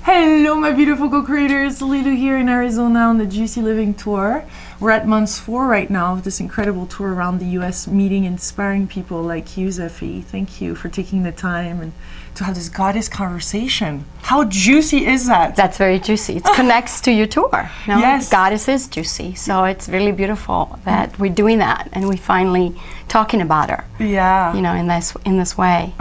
Hello, my beautiful co-creators. Lilu here in Arizona on the Juicy Living Tour. We're at month 4 right now of this incredible tour around the US, meeting inspiring people like you, Zeffi. Thank you for taking the time and to have this goddess conversation. How juicy is that? That's very juicy. It connects to your tour. You know? Yes. Goddess is juicy, so it's really beautiful that we're doing that and we finally talking about her. Yeah. You know, in this way.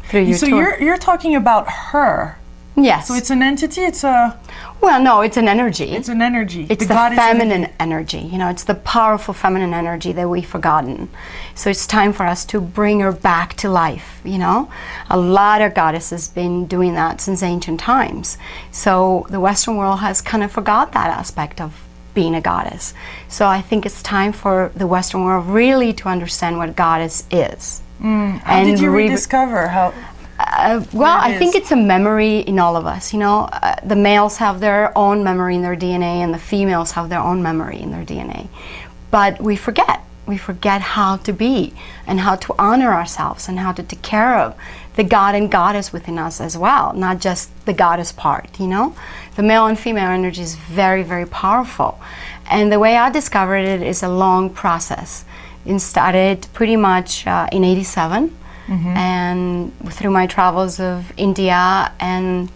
Through your so tour. you're talking about her. Yes. So it's an entity. It's a. Well, no, it's an energy. It's an energy. It's the feminine energy. You know, it's the powerful feminine energy that we've forgotten. So it's time for us to bring her back to life. You know, a lot of goddesses been doing that since ancient times. So the Western world has kind of forgot that aspect of being a goddess. So I think it's time for the Western world really to understand what goddess is. How did you rediscover how? Well, I think it's a memory in all of us. You know, the males have their own memory in their DNA, and the females have their own memory in their DNA. But we forget. We forget how to be and how to honor ourselves and how to take care of the god and goddess within us as well, not just the goddess part, you know? The male and female energy is very, very powerful. And the way I discovered it is a long process. It started pretty much in '87. And through my travels of India and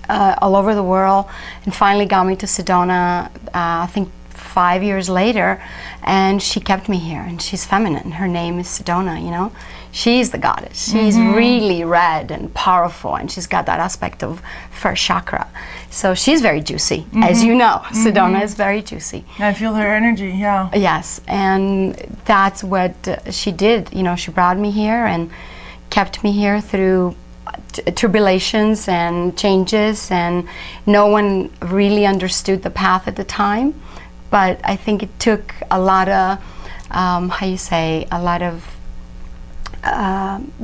all over the world, and finally got me to Sedona, I think 5 years later, and she kept me here, and she's feminine. Her name is Sedona, you know. She's the goddess. She's really red and powerful, and she's got that aspect of first chakra. So she's very juicy, as you know. Sedona is very juicy. I feel her energy, yeah. Yes, and that's what she did. You know, she brought me here and kept me here through tribulations and changes, and no one really understood the path at the time. But I think it took a lot of, a lot of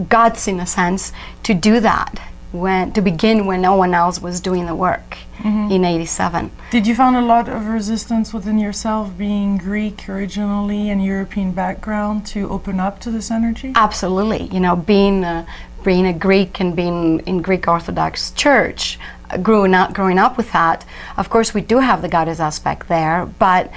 guts, in a sense, to do that, to begin when no one else was doing the work in '87. Did you find a lot of resistance within yourself, being Greek originally and European background, to open up to this energy? Absolutely. You know, being a Greek and being in Greek Orthodox Church, growing up with that, of course we do have the goddess aspect there, but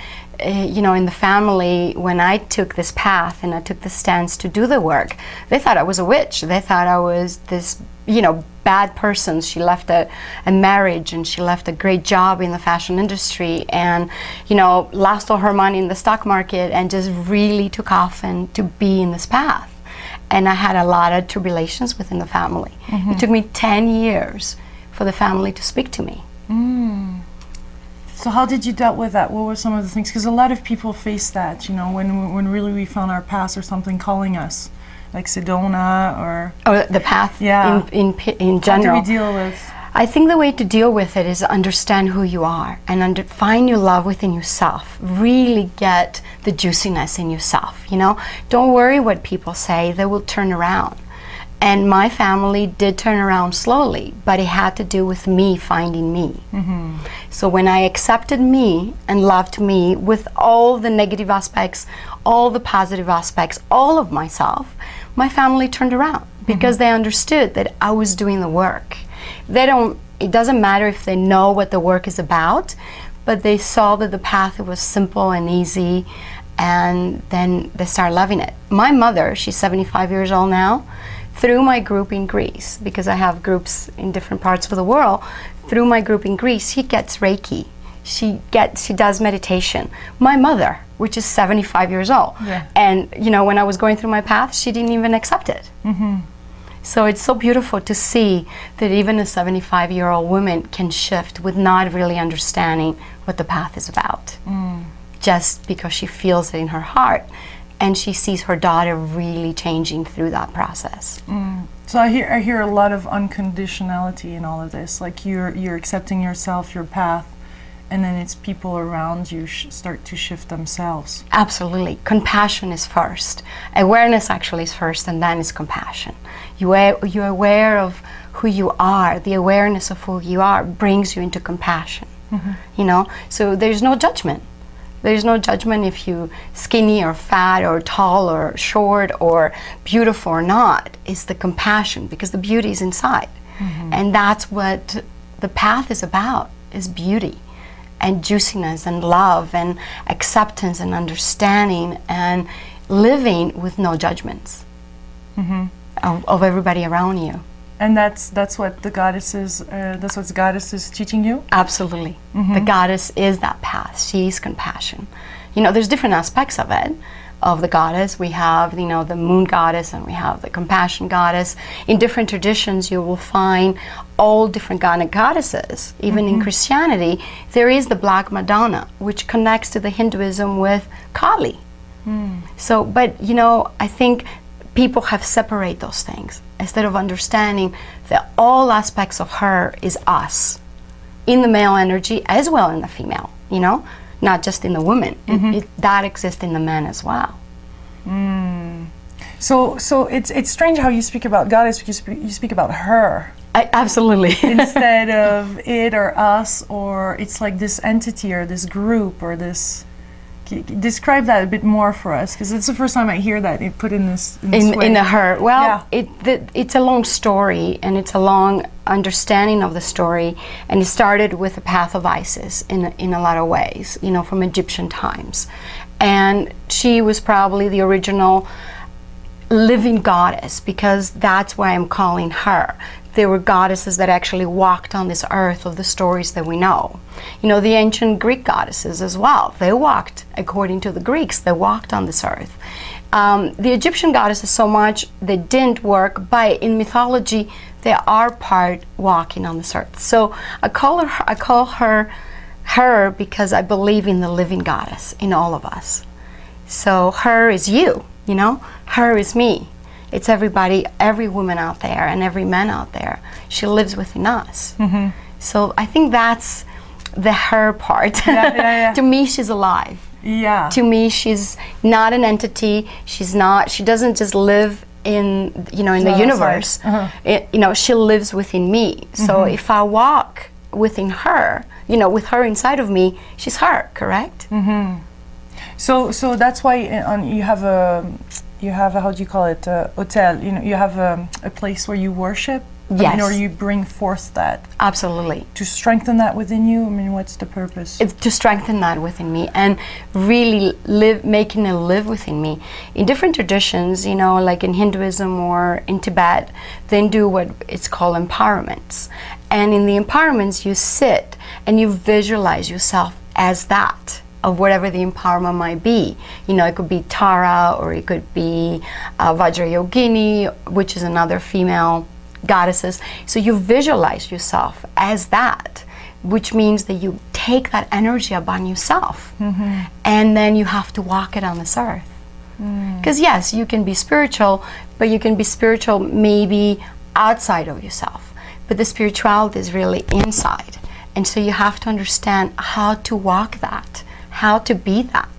you know, in the family, when I took this path and I took the stance to do the work, they thought I was a witch. They thought I was this, you know, bad person. She left a marriage, and she left a great job in the fashion industry, and, you know, lost all her money in the stock market and just really took off and to be in this path. And I had a lot of tribulations within the family. It took me 10 years for the family to speak to me. So how did you deal with that? What were some of the things? Because a lot of people face that, you know, when really we found our past or something calling us, like Sedona or... Or the path in general. How do we deal with? I think the way to deal with it is understand who you are and find your love within yourself. Really get the juiciness in yourself, you know? Don't worry what people say, they will turn around. And my family did turn around slowly, but it had to do with me finding me. So when I accepted me and loved me with all the negative aspects, all the positive aspects, all of myself, my family turned around because they understood that I was doing the work. It doesn't matter if they know what the work is about, but they saw that the path was simple and easy, and then they started loving it. My mother, she's 75 years old now, through my group in Greece, because I have groups in different parts of the world, through my group in Greece, she gets Reiki. She does meditation. My mother, which is 75 years old, and you know, when I was going through my path, she didn't even accept it. So it's so beautiful to see that even a 75-year-old woman can shift with not really understanding what the path is about, just because she feels it in her heart. And she sees her daughter really changing through that process. So I hear a lot of unconditionality in all of this. Like you're accepting yourself, your path, and then it's people around you start to shift themselves. Absolutely. Compassion is first. Awareness actually is first, and then is compassion. You're aware of who you are. The awareness of who you are brings you into compassion. You know, so there's no judgment. There's no judgment if you skinny or fat or tall or short or beautiful or not. It's the compassion, because the beauty is inside. And that's what the path is about is beauty and juiciness and love and acceptance and understanding and living with no judgments of everybody around you. And that's what the goddesses, that's what the goddess is teaching you? Absolutely. The goddess is that path. She is compassion. You know, there's different aspects of it, of the goddess. We have, you know, the moon goddess, and we have the compassion goddess. In different traditions, you will find all different goddesses. Even in Christianity, there is the Black Madonna, which connects to the Hinduism with Kali. So, but, you know, I think people have separated those things instead of understanding that all aspects of her is us, in the male energy as well in the female, you know, not just in the woman. That exists in the men as well. So it's strange how you speak about goddess, because you speak about her. Absolutely. Instead of it or us, or it's like this entity or this group or this. Describe that a bit more for us, because it's the first time I hear that put in this way. In the her. Well, Yeah. it's a long story, and it's a long understanding of the story, and it started with the path of Isis in a lot of ways, you know, from Egyptian times. And she was probably the original living goddess, because that's why I'm calling her. There were goddesses that actually walked on this earth of the stories that we know. You know, the ancient Greek goddesses as well. They walked, according to the Greeks, they walked on this earth. The Egyptian goddesses so much, they didn't work, but in mythology, they are part walking on this earth. So I call her because I believe in the living goddess in all of us. So her is you know, her is me. It's everybody, every woman out there and every man out there. She lives within us. So I think that's the her part. To me, she's alive. Yeah. To me, she's not an entity. She doesn't just live in, you know, in the universe. You know, she lives within me. So if I walk within her, you know, with her inside of me, she's her, correct? So that's why you have a, how do you call it, hotel, you know, you have a place where you worship? Yes. I mean, or you bring forth that? Absolutely. To strengthen that within you? I mean, what's the purpose? It's to strengthen that within me and really making it live within me. In different traditions, you know, like in Hinduism or in Tibet, they do what it's called empowerments. And in the empowerments, you sit and you visualize yourself as that, of whatever the empowerment might be. You know, it could be Tara, or it could be Vajrayogini, which is another female goddesses. So you visualize yourself as that, which means that you take that energy upon yourself, and then you have to walk it on this earth. Because yes, you can be spiritual, but you can be spiritual maybe outside of yourself. But the spirituality is really inside. And so you have to understand how to walk that, how to be that.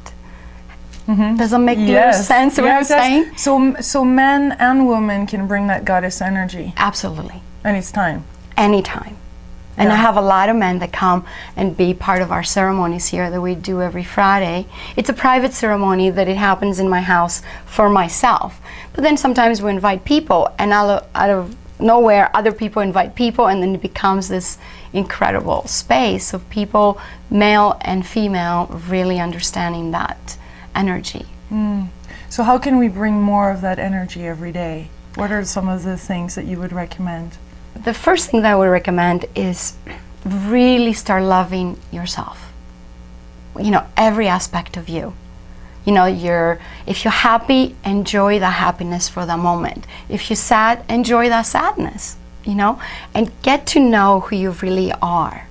Does that make clear sense what I'm saying? So men and women can bring that goddess energy? Absolutely. And it's time? Anytime. And I have a lot of men that come and be part of our ceremonies here that we do every Friday. It's a private ceremony that it happens in my house for myself. But then sometimes we invite people, and out of nowhere, other people invite people, and then it becomes this incredible space of people, male and female, really understanding that energy. So how can we bring more of that energy every day? What are some of the things that you would recommend? The first thing that I would recommend is really start loving yourself. You know, every aspect of you. You know, if you're happy, enjoy the happiness for the moment. If you're sad, enjoy that sadness, you know, and get to know who you really are.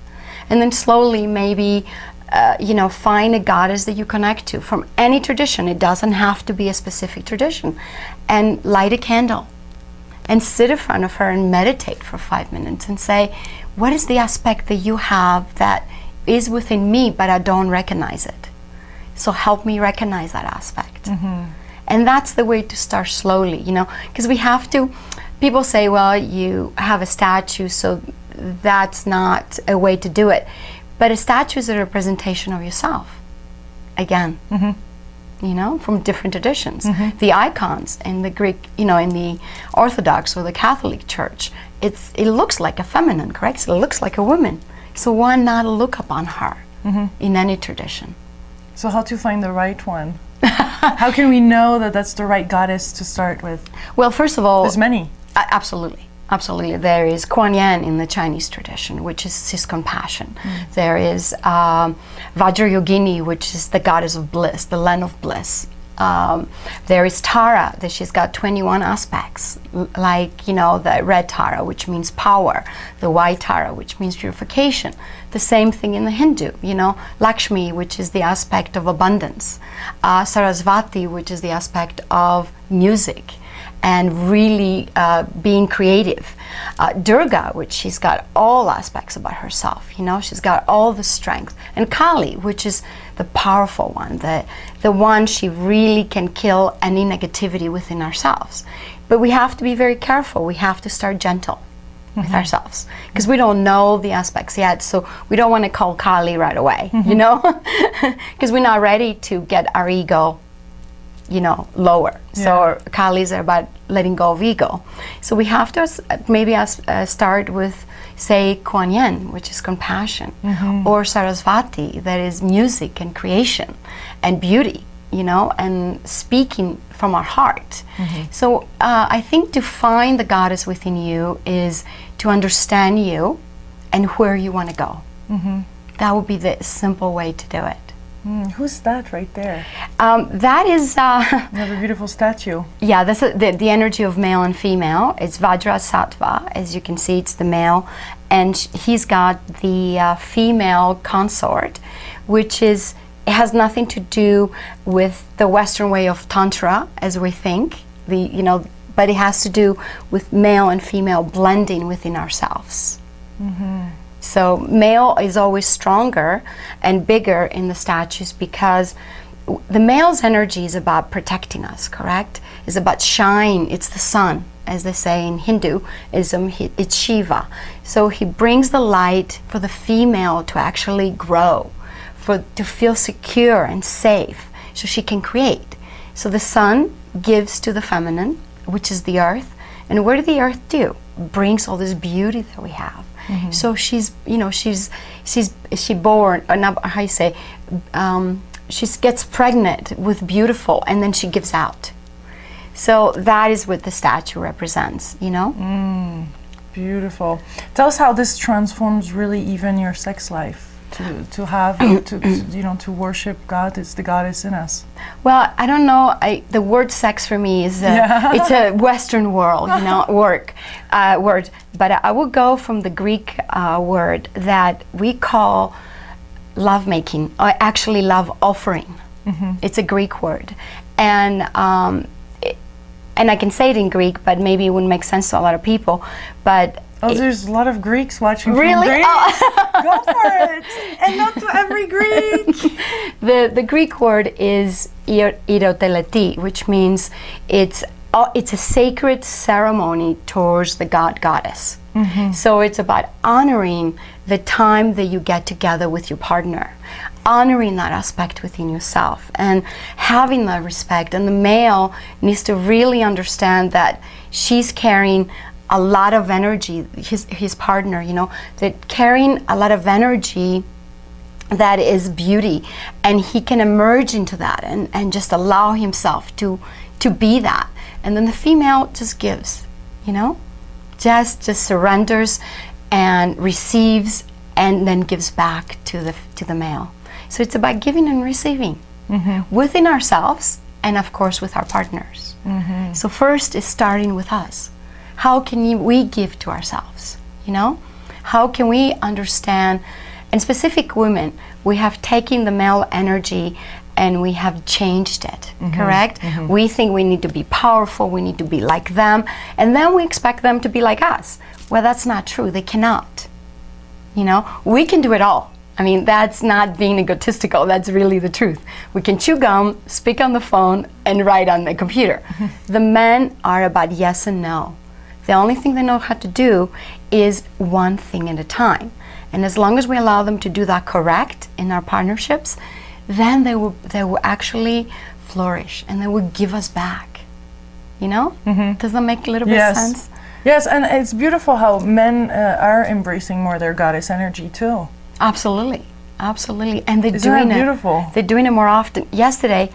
And then slowly maybe you know, find a goddess that you connect to from any tradition. It doesn't have to be a specific tradition. And light a candle and sit in front of her and meditate for 5 minutes and say, what is the aspect that you have that is within me, but I don't recognize it? So help me recognize that aspect. And that's the way to start slowly, you know, because we have to, people say, well, you have a statue, so that's not a way to do it. But a statue is a representation of yourself, again. you know, from different traditions. The icons in the Greek, you know, in the Orthodox or the Catholic Church, it looks like a feminine, correct? So it looks like a woman. So why not look upon her in any tradition? So how to find the right one? How can we know that that's the right goddess to start with? Well, first of all, There's many. Absolutely. Absolutely. There is Kuan Yin in the Chinese tradition, which is his compassion. There is Vajrayogini, which is the goddess of bliss, the land of bliss. There is Tara, that she's got 21 aspects, like, you know, the red Tara, which means power, the white Tara, which means purification. The same thing in the Hindu, you know, Lakshmi, which is the aspect of abundance, Sarasvati, which is the aspect of music and really being creative. Durga, which she's got all aspects about herself, you know, she's got all the strength. And Kali, which is the powerful one, the one she really can kill any negativity within ourselves. But we have to be very careful. We have to start gentle with ourselves, because we don't know the aspects yet, so we don't want to call Kali right away, you know, because we're not ready to get our ego, you know, lower. So Kalis are about letting go of ego. So we have to maybe start with, say, Kuan Yin, which is compassion, or Sarasvati, that is music and creation and beauty, you know, and speaking from our heart. So I think to find the goddess within you is to understand you and where you want to go. That would be the simple way to do it. Who's that right there? That is... You have a beautiful statue. Yeah, that's the energy of male and female. It's Vajra Sattva. As you can see, it's the male. And he's got the female consort, which is... It has nothing to do with the Western way of Tantra, as we think. You know, but it has to do with male and female blending within ourselves. So male is always stronger and bigger in the statues because the male's energy is about protecting us, correct? It's about shine, it's the sun, as they say in Hinduism, it's Shiva. So he brings the light for the female to actually grow, to feel secure and safe, so she can create. So the sun gives to the feminine, which is the earth, and what does the earth do? Brings all this beauty that we have. So she's, you know, she born, or not, how you say, she gets pregnant with beautiful, and then she gives out. So that is what the statue represents, you know. Beautiful. Tell us how this transforms really even your sex life. To have, you know, to worship God, it's the goddess in us. Well, I don't know. The word sex for me is it's a Western world, you know, word. But I will go from the Greek word that we call lovemaking, or actually love offering. It's a Greek word, and I can say it in Greek, but maybe it wouldn't make sense to a lot of people. But there's a lot of Greeks watching. Really? From Greece. Go for it! And not to every Greek! The Greek word is eroteleti, which means it's a sacred ceremony towards the goddess. So it's about honoring the time that you get together with your partner, honoring that aspect within yourself, and having that respect. And the male needs to really understand that she's carrying a lot of energy, his partner, you know, that carrying a lot of energy that is beauty, and he can emerge into that and just allow himself to be that. And then the female just gives, you know, just surrenders and receives, and then gives back to the male. So it's about giving and receiving within ourselves, and of course with our partners. So first is starting with us. How can we give to ourselves, you know? How can we understand, and specific women, we have taken the male energy and we have changed it, correct? We think we need to be powerful, we need to be like them, and then we expect them to be like us. Well, that's not true, they cannot. You know, we can do it all. I mean, that's not being egotistical, that's really the truth. We can chew gum, speak on the phone, and write on the computer. The men are about yes and no. The only thing they know how to do is one thing at a time. And as long as we allow them to do that correct in our partnerships, then they will actually flourish, and they will give us back. You know? Does that make a little bit Yes. sense? Yes, and it's beautiful how men are embracing more their goddess energy too. Absolutely, absolutely, and they're Isn't doing that it. beautiful? They're doing it more often. Yesterday,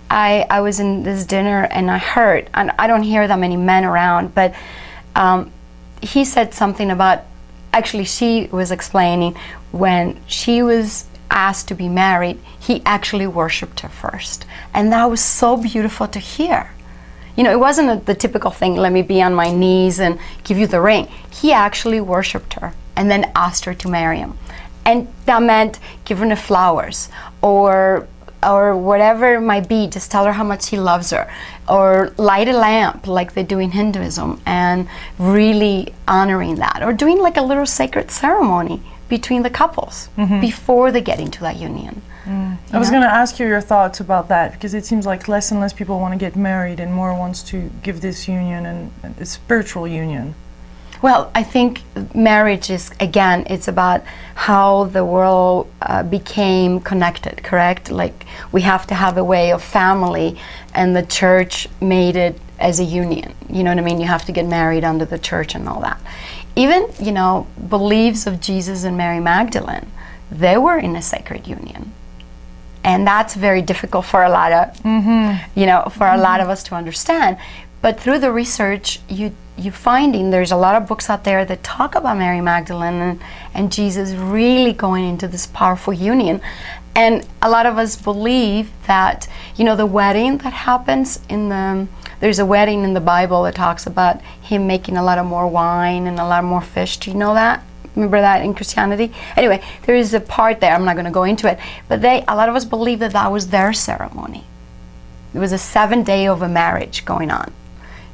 I was in this dinner and I heard, and I don't hear that many men around, but he said something about. Actually, she was explaining when she was asked to be married, he actually worshipped her first, and that was so beautiful to hear. You know, it wasn't the typical thing, let me be on my knees and give you the ring. He actually worshipped her and then asked her to marry him. And that meant giving her flowers or whatever it might be, just tell her how much he loves her. Or light a lamp like they do in Hinduism and really honoring that. Or doing like a little sacred ceremony between the couples before they get into that union. I was going to ask you your thoughts about that, because it seems like less and less people want to get married and more wants to give this union and a spiritual union. Well, I think marriage is, again, it's about how the world became connected, correct? Like, we have to have a way of family, and the church made it as a union. You know what I mean? You have to get married under the church and all that. Even, you know, beliefs of Jesus and Mary Magdalene, they were in a sacred union. And that's very difficult for a lot of, you know, for a lot of us to understand. But through the research, you're finding there's a lot of books out there that talk about Mary Magdalene and Jesus really going into this powerful union. And a lot of us believe that, you know, the wedding that happens there's a wedding in the Bible that talks about him making a lot of more wine and a lot more fish. Do you know that? Remember that in Christianity? Anyway, there is a part there, I'm not going to go into it, but a lot of us believe that that was their ceremony. It was a 7-day of a marriage going on.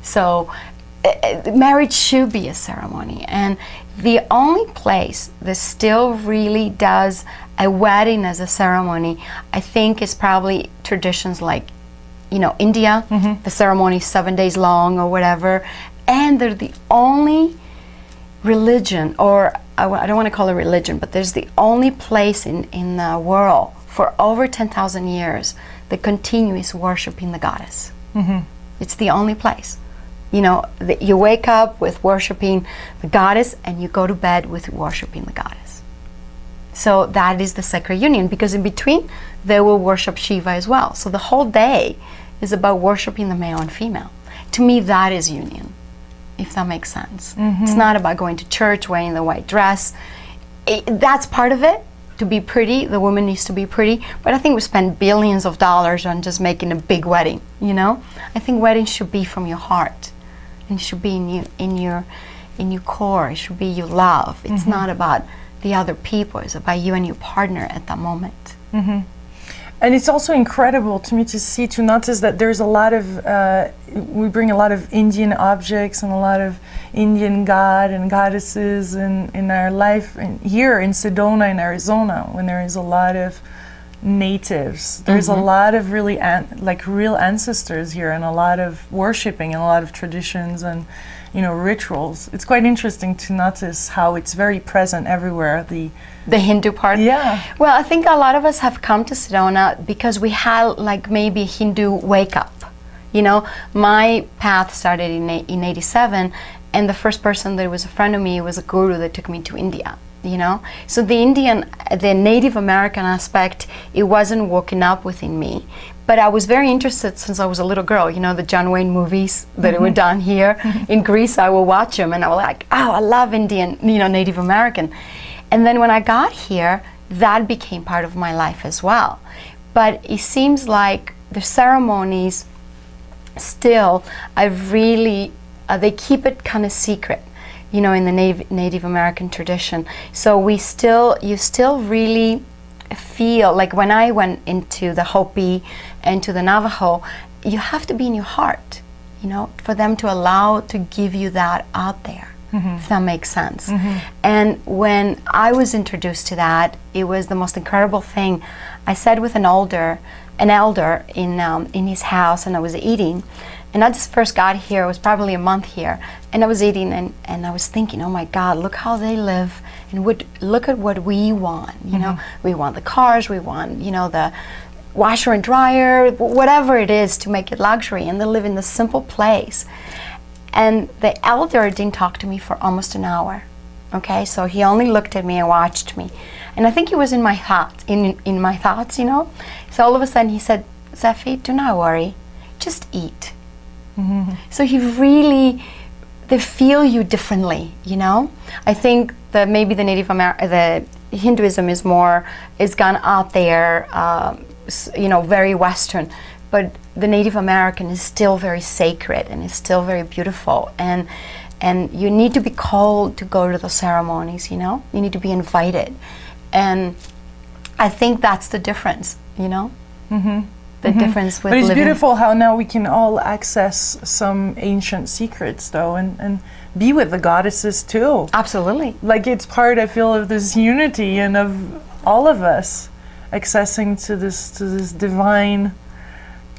So marriage should be a ceremony, and the only place that still really does a wedding as a ceremony, I think, is probably traditions like, you know, India. The ceremony is 7 days long or whatever, and they're the only religion, or I don't want to call it religion, but there's the only place in the world for over 10,000 years that continues worshiping the goddess. It's the only place. You know, you wake up with worshiping the goddess and you go to bed with worshiping the goddess. So that is the sacred union, because in between they will worship Shiva as well. So the whole day is about worshiping the male and female. To me, that is union, if that makes sense. It's not about going to church, wearing the white dress. That's part of it. To be pretty, the woman needs to be pretty. But I think we spend billions of dollars on just making a big wedding, you know? I think weddings should be from your heart. And it should be in your core. It should be your love. It's not about the other people. It's about you and your partner at that moment. And it's also incredible to me to notice that there's a lot of, we bring a lot of Indian objects and a lot of Indian god and goddesses in our life. And here in Sedona, in Arizona, when there is a lot of natives, there's a lot of really real ancestors here, and a lot of worshipping and a lot of traditions and, you know, rituals. It's quite interesting to notice how it's very present everywhere. The Hindu part? Yeah. Well, I think a lot of us have come to Sedona because we had like maybe a Hindu wake up. You know, my path started in 87, and the first person that was a friend of me was a guru that took me to India. You know, so the Native American aspect, it wasn't woken up within me. But I was very interested since I was a little girl. You know, the John Wayne movies that were done here in Greece, I would watch them, and I was like, oh, I love Indian, you know, Native American. And then when I got here, that became part of my life as well. But it seems like the ceremonies still, they keep it kind of secret, you know, in the Native American tradition. So you still really feel, like when I went into the Hopi and to the Navajo, you have to be in your heart, you know, for them to allow to give you that out there, if that makes sense. And when I was introduced to that, it was the most incredible thing. I sat with an elder in his house, and I was eating. And I just first got here, I was probably a month here, and I was eating, and I was thinking, oh my God, look how they live, and look at what we want, you know. We want the cars, we want, you know, washer and dryer, whatever it is to make it luxury, and they live in this simple place. And the elder didn't talk to me for almost an hour. Okay, so he only looked at me and watched me. And I think he was in my thoughts, in my thoughts, you know. So all of a sudden he said, Zeffi, do not worry, just eat. Mm-hmm. So they feel you differently, you know. I think that maybe the Hinduism is gone out there, you know, very Western, but the Native American is still very sacred and is still very beautiful, and you need to be called to go to the ceremonies, you know. You need to be invited, and I think that's the difference, you know. Mm-hmm. The difference with But it's living. beautiful how now we can all access some ancient secrets, though, and be with the goddesses too. Absolutely. Like it's part, I feel, of this unity and of all of us accessing to this divine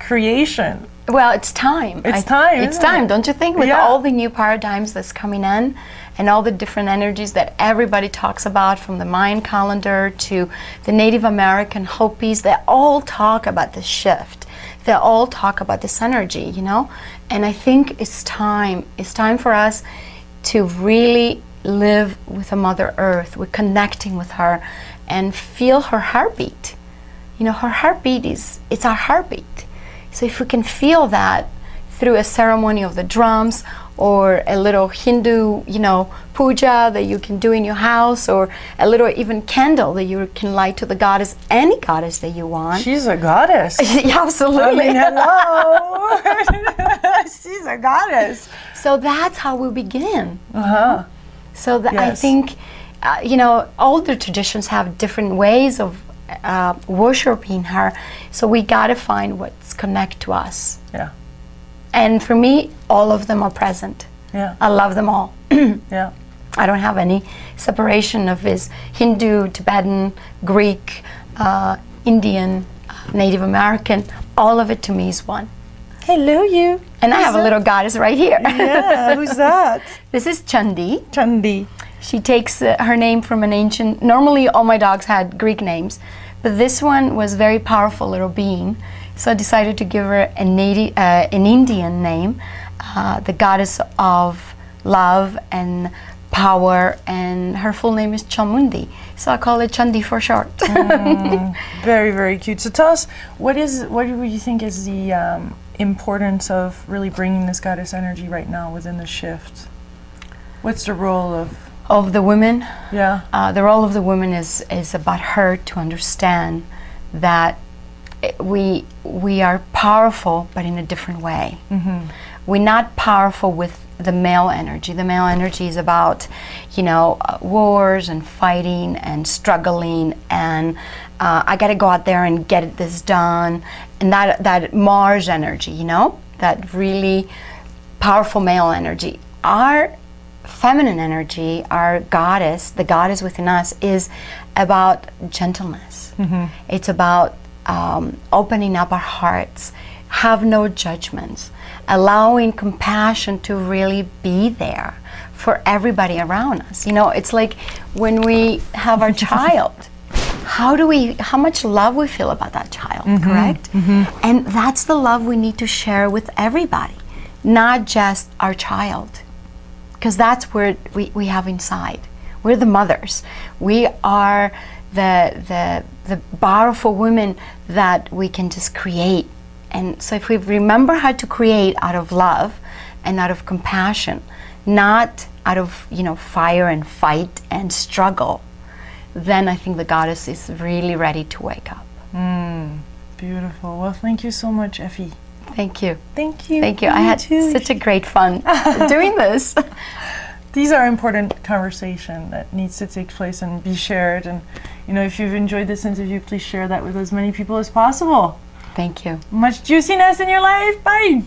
creation. Well, it's time. It's time. It's time, don't you think? With Yeah. all the new paradigms that's coming in and all the different energies that everybody talks about, from the Mayan calendar to the Native American Hopis, they all talk about this shift. They all talk about this energy, you know? And I think it's time. It's time for us to really live with the Mother Earth. We're connecting with her and feel her heartbeat. You know, her heartbeat it's our heartbeat. So if we can feel that through a ceremony of the drums, or a little Hindu, you know, puja that you can do in your house, or a little even candle that you can light to the goddess, any goddess that you want. She's a goddess. Yeah, absolutely. I mean, hello. She's a goddess. So that's how we begin. Uh-huh. So I Yes. think, you know, all the traditions have different ways of worshiping her. So we got to find what's connect to us. Yeah. And for me, all of them are present. Yeah. I love them all. Yeah. I don't have any separation of his Hindu, Tibetan, Greek, Indian, Native American. All of it to me is one. Hello, you. And I have a little goddess right here. Yeah, who's that? This is Chandi. Chandi. She takes her name from an ancient, normally all my dogs had Greek names, but this one was a very powerful little being. So I decided to give her an Indian name, the goddess of love and power, and her full name is Chamundi. So I call it Chandi for short. Very, very cute. So tell us, what do you think is the importance of really bringing this goddess energy right now within the shift? What's the role Of the women, yeah. the role of the woman is about her to understand that we are powerful, but in a different way. Mm-hmm. We're not powerful with the male energy. The male energy is about, you know, wars and fighting and struggling, and I got to go out there and get this done. And that Mars energy, you know, that really powerful male energy. Our feminine energy, our goddess, the goddess within us, is about gentleness. Mm-hmm. It's about opening up our hearts, have no judgments, allowing compassion to really be there for everybody around us. You know, it's like when we have our child, how much love we feel about that child, correct? Mm-hmm. And that's the love we need to share with everybody, not just our child, because that's where we have inside. We're the mothers. We are the powerful women that we can just create. And so if we remember how to create out of love and out of compassion, not out of, you know, fire and fight and struggle, then I think the goddess is really ready to wake up. Beautiful. Well, thank you so much, Effie. Thank you. Thank you. Thank you. I had such a great fun doing this. These are important conversation that needs to take place and be shared. And, you know, if you've enjoyed this interview, please share that with as many people as possible. Thank you. Much juiciness in your life. Bye.